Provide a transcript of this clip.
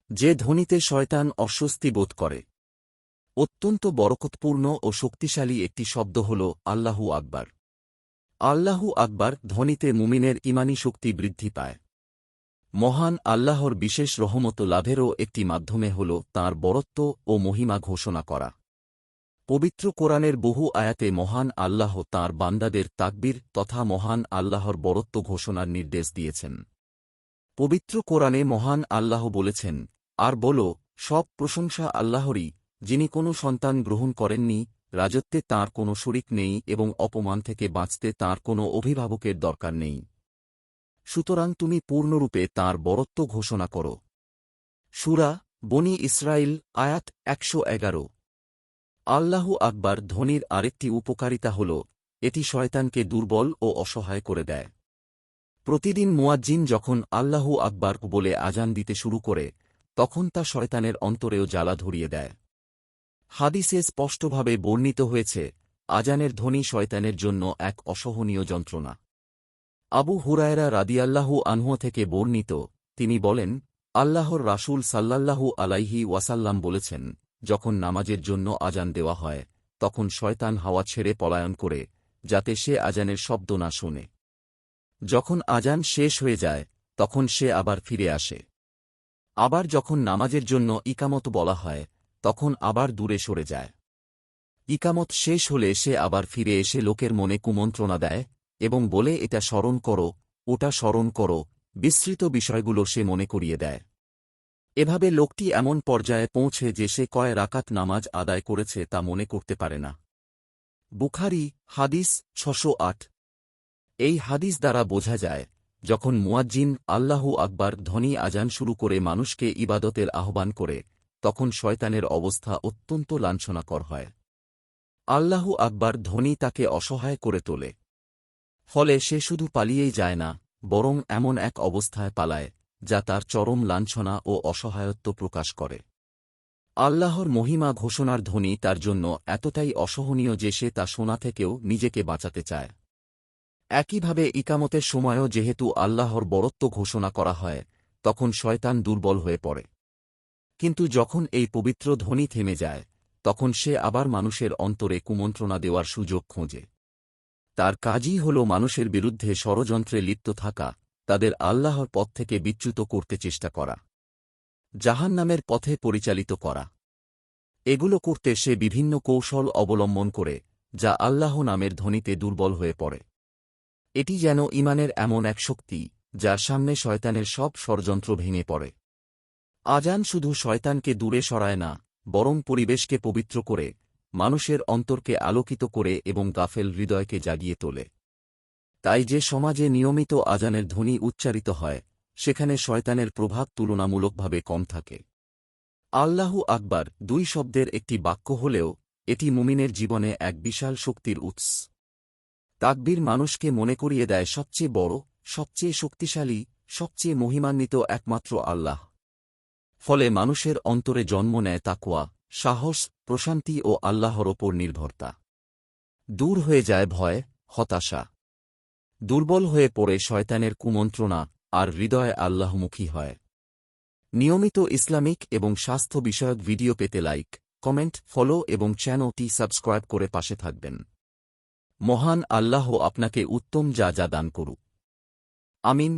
যে ধ্বনিতে শয়তান অস্বস্তি বোধ করে। অত্যন্ত বরকতপূর্ণ ও শক্তিশালী একটি শব্দ হল আল্লাহু আকবার। আল্লাহু আকবার ধ্বনিতে মুমিনের ঈমানী শক্তি বৃদ্ধি পায়। মহান আল্লাহর বিশেষ রহমত লাভেরও একটি মাধ্যমে হল তাঁর বরত্ব ও মহিমা ঘোষণা করা। পবিত্র কোরআনের বহু আয়াতে মহান আল্লাহ তাঁর বান্দাদের তাকবীর তথা মহান আল্লাহর বরত্ব ঘোষণার নির্দেশ দিয়েছেন। পবিত্র কোরআনে মহান আল্লাহ বলেছেন, আর বলো, সব প্রশংসা আল্লাহরই, যিনি কোনো সন্তান গ্রহণ করেননি, রাজত্বে তাঁর কোনো শরিক নেই এবং অপমান থেকে বাঁচতে তাঁর কোনো অভিভাবকের দরকার নেই। সুতরাং তুমি পূর্ণরূপে তাঁর বরত্ব ঘোষণা করো। সূরা বনী ইসরাইল আয়াত ১১১। আল্লাহু আকবার ধ্বনির আরেকটি উপকারিতা হল, এটি শয়তানকে দুর্বল ও অসহায় করে দেয়। প্রতিদিন মুয়াজ্জিন যখন আল্লাহু আকবার বলে আজান দিতে শুরু করে, তখন তা শয়তানের অন্তরেও জ্বালা ধরিয়ে দেয়। হাদিসে স্পষ্টভাবে বর্ণিত হয়েছে, আজানের ধ্বনি শয়তানের জন্য এক অসহনীয় যন্ত্রণা। আবু হুরায়রা রাদিয়াল্লাহু আনহু থেকে বর্ণিত, তিনি বলেন, আল্লাহর রাসূল সাল্লাল্লাহু আলাইহি ওয়াসাল্লাম বলেছেন, যখন নামাজের জন্য আজান দেওয়া হয়, তখন শয়তান হাওয়া ছেড়ে পলায়ন করে, যাতে সে আজানের শব্দ না শোনে। যখন আজান শেষ হয়ে যায়, তখন সে আবার ফিরে আসে। আবার যখন নামাজের জন্য ইকামত বলা হয়, তখন আবার দূরে সরে যায়। ইকামত শেষ হলে সে আবার ফিরে এসে লোকের মনে কুমন্ত্রণা দেয় এবং বলে, এটা স্মরণ করো, ওটা স্মরণ করো, বিস্তৃত বিষয়গুলো সে মনে করিয়ে দেয়। এভাবে লোকটি এমন পর্যায়ে পৌঁছে যে সে কয় রাকাত নামাজ আদায় করেছে তা মনে করতে পারে না। বুখারী হাদিস ৬০৮। এই হাদিস দ্বারা বোঝা যায়, যখন মুয়াজ্জিন আল্লাহু আকবার ধ্বনি আজান শুরু করে মানুষকে ইবাদতের আহ্বান করে, তখন শয়তানের অবস্থা অত্যন্ত লাঞ্ছনাকর হয়। আল্লাহু আকবার ধ্বনি তাকে অসহায় করে তোলে। ফলে সে শুধু পালিয়েই যায় না, বরং এমন এক অবস্থায় পালায়, যা তার চরম লাঞ্ছনা ও অসহায়ত্ব প্রকাশ করে। আল্লাহর মহিমা ঘোষণার ধ্বনি তার জন্য এতটাই অসহনীয় যে সে তা শোনা থেকেও নিজেকে বাঁচাতে চায়। একইভাবে ইকামতের সময়ও যেহেতু আল্লাহর বরত্ব ঘোষণা করা হয়, তখন শয়তান দুর্বল হয়ে পড়ে। কিন্তু যখন এই পবিত্র ধ্বনি থেমে যায়, তখন সে আবার মানুষের অন্তরে কুমন্ত্রণা দেওয়ার সুযোগ খোঁজে। তার কাজই হল মানুষের বিরুদ্ধে ষড়যন্ত্রে লিপ্ত থাকা, তাদের আল্লাহর পথ থেকে বিচ্যুত করতে চেষ্টা করা, জাহান্নামের পথে পরিচালিত করা। এগুলো করতে সে বিভিন্ন কৌশল অবলম্বন করে, যা আল্লাহ নামের ধ্বনিতে দুর্বল হয়ে পড়ে। এটি যেন ঈমানের এমন এক শক্তি, যার সামনে শয়তানের সব ষড়যন্ত্র ভেঙে পড়ে। আজান শুধু শয়তানকে দূরে সরায় না, বরং পরিবেশকে পবিত্র করে, মানুষের অন্তরকে আলোকিত করে এবং গাফেল হৃদয়কে জাগিয়ে তোলে। তাই যে সমাজে নিয়মিত আজানের ধ্বনি উচ্চারিত হয়, সেখানে শয়তানের প্রভাব তুলনামূলকভাবে কম থাকে। আল্লাহু আকবার দুই শব্দের একটি বাক্য হলেও এটি মুমিনের জীবনে এক বিশাল শক্তির উৎস। তাকবীর মানুষকে মনে করিয়ে দেয় সবচেয়ে বড়, সবচেয়ে শক্তিশালী, সবচেয়ে মহিমান্বিত একমাত্র আল্লাহ। ফলে মানুষের অন্তরে জন্ম নেয় তাকওয়া, সাহস, প্রশান্তি ও আল্লাহর ওপর নির্ভরতা। দূর হয়ে যায় ভয়, হতাশা। দুর্বল হয়ে পড়ে শয়তানের কুমন্ত্রণা, আর হৃদয় আল্লাহমুখী হয়। নিয়মিত ইসলামিক এবং স্বাস্থ্য বিষয়ক ভিডিও পেতে লাইক, কমেন্ট, ফলো এবং চ্যানেলটি সাবস্ক্রাইব করে পাশে থাকবেন। মহান আল্লাহ আপনাকে উত্তম যা দান করুক। আমিন।